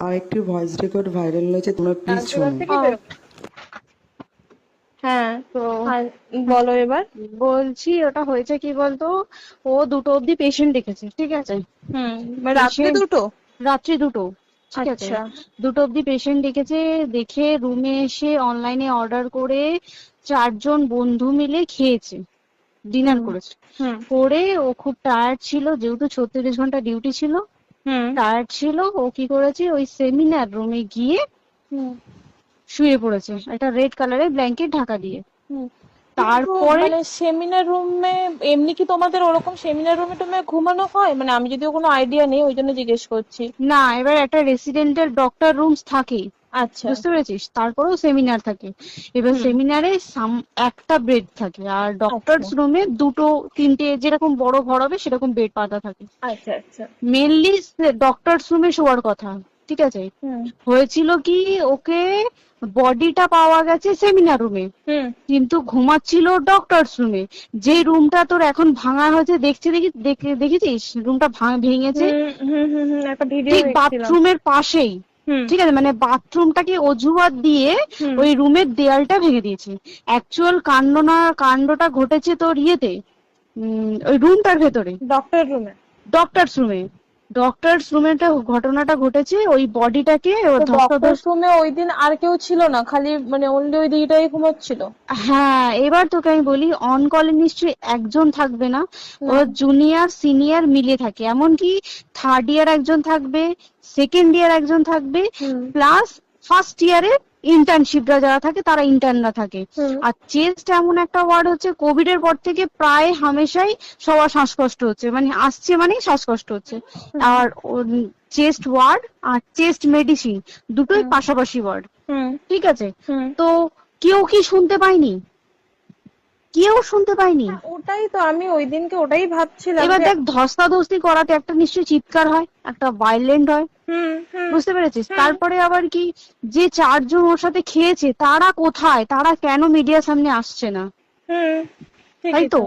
আরেকটি voice record viral হয়েছে, তোমরা প্লিজ রাজবাজার শোনো। থেকে বেরো। হ্যাঁ, তো আর বলো এবার। বলছি ওটা হয়েছে কি বলতো, ও 2টো অব্দি পেশেন্ট দেখেছে, ঠিক আছে। মানে রাত্রে পেশেন্ট দুটো? রাত্রি 2টো, ঠিক আছে। আচ্ছা। 2টো অব্দি পেশেন্ট দেখেছে, দেখে রুমে এসে অনলাইনে অর্ডার করে 4জন বন্ধু মিলে খেয়েছে, ডিনার হুম করেছে। হুম করে ও খুব টায়ার্ড ছিল, যেহেতু 36 ঘন্টা ডিউটি ছিল, হুম টায়ার্ড ছিল। ও কি করেছে, ওই সেমিনার রুমে গিয়ে হুম শুয়ে পড়েছে একটা রেড কালারের ব্ল্যাঙ্কেট ঢাকা দিয়ে। হুম কিন্তু তারপরে মানে সেমিনার রুমে এমনি কি তোমাদের ওরকম সেমিনার রুমে টুমে ঘুমানো হয়? মানে আমি যদিও কোনো আইডিয়া নেই, ওই জন্য জিজ্ঞেস করছি। না, এবার একটা রেসিডেন্টাল ডক্টর রুমস থাকে, আচ্ছা। বুঝতে পেরেছিস, তারপরেও সেমিনার থাকে। এবার হুম। সেমিনারে একটা বেড থাকে, আর আচ্ছা ডক্টরস রুমে 2টো 3টে যেরকম বড় ঘর হবে সেরকম বেড পাতা থাকে। আচ্ছা আচ্ছা। মেনলি ডক্টরস রুমে শোয়ার কথা, ঠিক আছে। হুম হয়েছিল কি, ওকে বডিটা পাওয়া গেছে সেমিনার রুমে, হুম কিন্তু ঘুমাচ্ছিল ডক্টরস রুমে। যে রুমটা তোর এখন ভাঙা হয়েছে, দেখেছিস রুমটা ভেঙেছে, একটা ভিডিও ঠিক দেখছিলাম। বাথরুমের পাশেই, হুম ঠিক আছে। মানে বাথরুমটাকে অজুহাত দিয়ে হুম ওই রুমের দেয়ালটা ভেঙে দিয়েছে। অ্যাকচুয়াল কাণ্ডটা ঘটেছে তোর ইয়েতে, ওই রুমটার ভেতরে, ডক্টর রুমে? ডক্টরস রুমে। ডক্টরস রুমে ঘটনাটা ঘটেছে, ওই বডিটাকে তো ডক্টর ধস্তাধস্তি। রুমে ওই দিন আর কেউ ছিল না, খালি মানে অনলি ওই দিদিটাই ঘুমোচ্ছিল? হ্যাঁ, এবার তোকে আমি বলি, অন কলে নিশ্চয়ই একজন থাকবে না, না। ওর জুনিয়র সিনিয়র মিলে থাকে। এমনকি থার্ড ইয়ার একজন থাকবে, সেকেন্ড ইয়ার একজন থাকবে, হুম প্লাস ফার্স্ট ইয়ারে ইন্টার্নশিপরা যারা থাকে তারা ইন্টার্নরা থাকে। হুম আর চেস্ট এমন একটা ওয়ার্ড হচ্ছে, কোভিড এর পর থেকে প্রায় হামেশাই সবার শ্বাসকষ্ট হচ্ছে, মানে আসছে মানেই শ্বাসকষ্ট হচ্ছে। হুম আর চেস্ট ওয়ার্ড আর চেস্ট মেডিসিন দুটোই হুম পাশাপাশি ওয়ার্ড, হুম ঠিক আছে। হুম। তো কেউ কি শুনতে পায়নি? কেউ শুনতে পায়নি। ওটাই তো আমি ওই দিনকে ওটাই ভাবছিলাম এবার যে। দেখ, ধস্তাধস্তি করাতে একটা নিশ্চয়ই চিৎকার হয়, একটা ভাইলেন্ট হয়, হুম হুম বুঝতে পেরেছিস। হুম তারপরে আবার কি, যে 4জন ওর সাথে খেয়েছে তারা কোথায়, তারা কেন মিডিয়ার সামনে আসছে না? হুম। তাই ঠিকই তো, তো।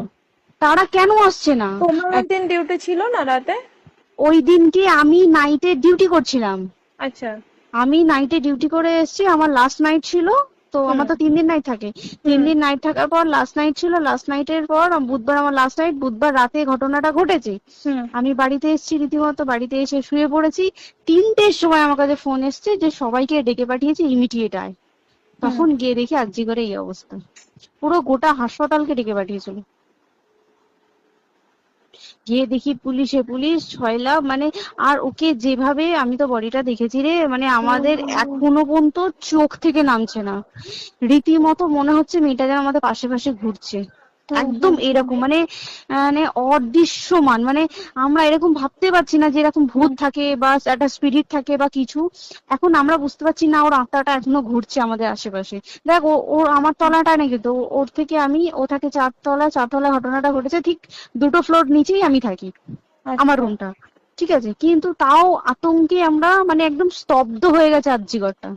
তারা কেন আসছে না? তোমার ওই দিন ডিউটি ছিল না রাতে? ওই দিনকে আমি নাইটে ডিউটি করছিলাম, আচ্ছা। আমি নাইটে ডিউটি করে এসেছি, আমার লাস্ট নাইট ছিল। তো হুম আমার তো 3 দিন নাইট থাকে, তিন হুম দিন নাইট থাকার পর লাস্ট নাইট ছিল, লাস্ট নাইটের পর বুধবার আমার লাস্ট নাইট, বুধবার রাতে ঘটনাটা ঘটেছে। হুম আমি বাড়িতে এসেছি, রীতিমতো বাড়িতে এসে শুয়ে পড়েছি। 3টের সময় আমার কাছে ফোন এসছে যে সবাইকে ডেকে পাঠিয়েছে, ইমিডিয়েট আয়। হুম। তখন গিয়ে দেখি আরজি করে এই অবস্থা, পুরো গোটা হাসপাতালকে ডেকে পাঠিয়েছিল। গিয়ে দেখি পুলিশ ছয়লা, মানে। আর ওকে যেভাবে, আমি তো বডিটা দেখেছি রে, মানে আমাদের এখনো পর্যন্ত চোখ থেকে নামছে না। রীতিমতো মনে হচ্ছে মেয়েটা যেন আমাদের পাশে পাশে ঘুরছে, হুম একদম হুম হুম এরকম, মানে মানে অদৃশ্যমান, মানে আমরা এরকম ভাবতে পারছি না যে এরকম ভূত হুম থাকে বা একটা স্পিরিট থাকে বা কিছু। এখন আমরা বুঝতে পারছি না ওর আত্মাটা এখনো ঘুরছে আমাদের আশেপাশে। দেখ, ওর আমার তলাটা নাকি তো, ওর থেকে ও থাকে 4তলা ঘটনাটা ঘটেছে ঠিক 2টো ফ্লোর নিচেই আমি থাকি, আমার আচ্ছা। রুমটা, ঠিক আছে। কিন্তু তাও আতঙ্কে আমরা মানে একদম স্তব্ধ হয়ে গেছে আরজিকরটা।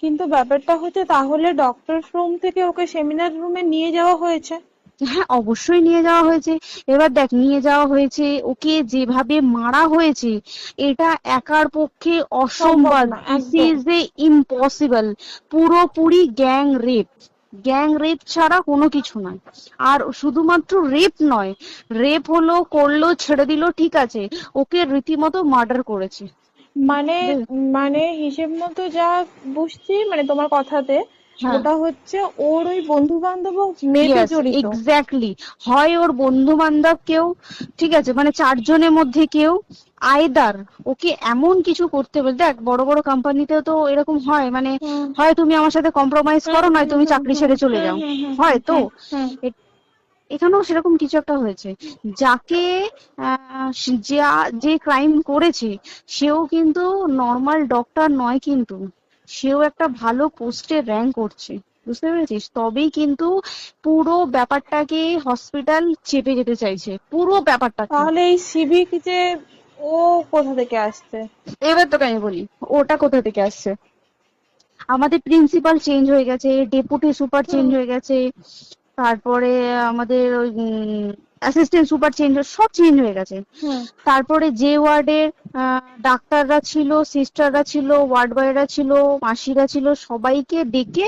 কিন্তু ব্যাপারটা হচ্ছে, তাহলে ডক্টর রুম থেকে ওকে সেমিনার রুমে নিয়ে যাওয়া হয়েছে? হ্যাঁ, অবশ্যই নিয়ে যাওয়া হয়েছে। এবার দেখ, নিয়ে যাওয়া হয়েছে, ওকে যেভাবে মারা হয়েছে এটা একার পক্ষে সম্ভব অসম্ভব, না দিস একদম। Is a impossible. পুরোপুরি গ্যাং রেপ ছাড়া কোনো কিছু নয়। আর শুধুমাত্র রেপ নয়, রেপ হলো, করলো, ছেড়ে দিল, ঠিক আছে, ওকে রীতিমতো মার্ডার করেছে। মানে মানে হিসেব মতো যা বুঝছি মানে তোমার কথাতে, হ্যাঁ, ওটা হচ্ছে ওর ওই বন্ধু বান্ধব মেবি ইয়েস, জড়িত। এক্স্যাক্টলি। হয় ওর বন্ধু বান্ধব কেউ, ঠিক আছে, মানে 4জনের মধ্যে কেউ, আইদার ওকে এমন কিছু করতে বলতে। দেখ, বড় বড় কোম্পানিতেও তো এরকম হয়, মানে হুম হয় তুমি আমার সাথে কম্প্রোমাইজ হুম করো, নয় হুম তুমি হুম চাকরি হুম ছেড়ে চলে হুম যাও, হুম হুম হয় তো। হুম হুম এ- এখানেও সেরকম কিছু একটা হয়েছে। যাকে যে ক্রাইম করেছে সেও কিন্তু নর্মাল ডক্টর নয়, কিন্তু সেও একটা ভালো পোস্টে র্যাঙ্ক করছে, বুঝতে পেরেছিস। তবেই কিন্তু পুরো ব্যাপারটাকে হসপিটাল চেপে যেতে চাইছে, পুরো ব্যাপারটাকে। তাহলে এই সিভিক যে ও কোথা থেকে আসছে? এবার তোকে আমি বলি ওটা কোথা থেকে আসছে। আমাদের প্রিন্সিপাল চেঞ্জ হয়ে গেছে, ডেপুটি সুপার চেঞ্জ হুম হয়ে গেছে, তারপরে আমাদের ওই অ্যাসিস্ট্যান্ট সুপার চেঞ্জ, সব চেঞ্জ হয়ে গেছে। হুম তারপরে যে ওয়ার্ডের ডাক্তাররা ছিল, সিস্টাররা ছিল, ওয়ার্ড বয়রা ছিল, মাসিরা ছিল, সবাইকে ডেকে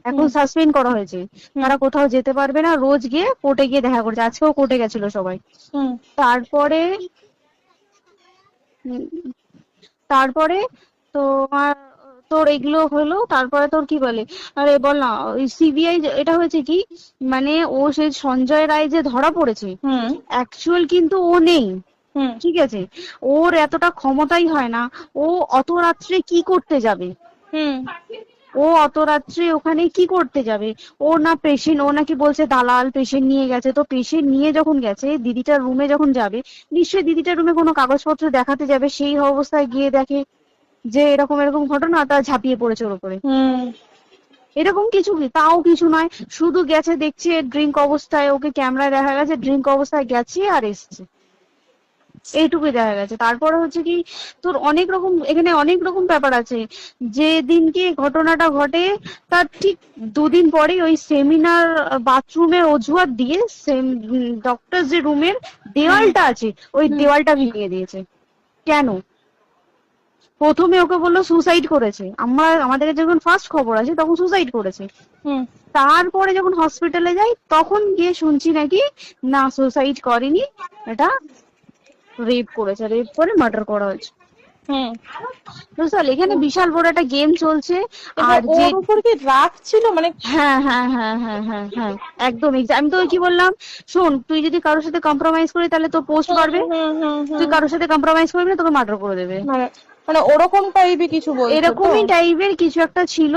এখন হুম সাসপেন্ড করা হয়েছে। তারা কোথাও যেতে পারবে না, রোজ গিয়ে কোর্টে গিয়ে দেখা করছে। আজকেও কোর্টে গেছিল সবাই। হুম তারপরে উম, তারপরে তোমার তোর এগুলো হলো, তারপরে তোর কি বলে, আরে বল না, ওই সিবিআই এটা হয়েছে কি, মানে ও সেই সঞ্জয় রায় যে ধরা পড়েছে, হুম অ্যাকচুয়াল কিন্তু ও নেই, হুম ঠিক আছে? ওর এতটা ক্ষমতাই হয় না। ও অত রাত্রে কি করতে যাবে? হুম ও অত রাত্রে ওখানে কি করতে যাবে? ও না পেশেন্ট, ও নাকি বলছে দালাল পেশেন্ট নিয়ে গেছে। তো পেশেন্ট নিয়ে যখন গেছে, দিদিটার রুমে যখন যাবে, নিশ্চয়ই দিদিটার রুমে কোনো কাগজপত্র দেখাতে যাবে। সেই অবস্থায় গিয়ে দেখে যে এরকম এরকম ঘটনা, তা ঝাঁপিয়ে পড়েছে ওর উপরে। হুম এরকম কিছু কি, তাও কিছু নয়, শুধু গেছে দেখছে ড্রিঙ্ক অবস্থায়, ওকে ক্যামেরায় দেখা গেছে ড্রিঙ্ক অবস্থায় গেছে আর এসছে, এইটুকুই দেখা গেছে। তারপরে হচ্ছে কি, তোর অনেক রকম, এখানে অনেক রকম ব্যাপার আছে। যে দিনকে ঘটনাটা ঘটে তার ঠিক দুদিন পরে ওই সেমিনার বাথরুমের অজুহাত দিয়ে ডক্টর যে রুমের দেওয়ালটা আছে, ওই দেওয়ালটা ভেঙে দিয়েছে। কেন? প্রথমে ওকে বললো সুসাইড করেছে, আমাদের কাছে যখন ফার্স্ট খবর আছে তখন সুসাইড করেছে। হুম তারপরে যখন হসপিটালে যাই তখন গিয়ে শুনছি নাকি না, সুসাইড করেনি, এটা রেপ করেছে, রেপ করে মার্ডার করা হয়েছে। হুম বুঝতে পারলি, এখানে বিশাল বড় একটা গেম চলছে। এবার আর যে ওর উপর কি রাগ ছিল মানে? হ্যাঁ হ্যাঁ হ্যাঁ হ্যাঁ হ্যাঁ হ্যাঁ, একদম আমি তো কি বললাম, শোন, তুই যদি কারোর সাথে কম্প্রোমাইজ করি তাহলে তোর পোস্ট বাড়বে, হুম হুম তুই হুম কারোর সাথে কম্প্রোমাইজ করবি না, তোকে মার্ডার করে দেবে। মানে মানে ওরকম টাইপই কিছু বলছো তো? এরকমই টাইপের কিছু একটা ছিল।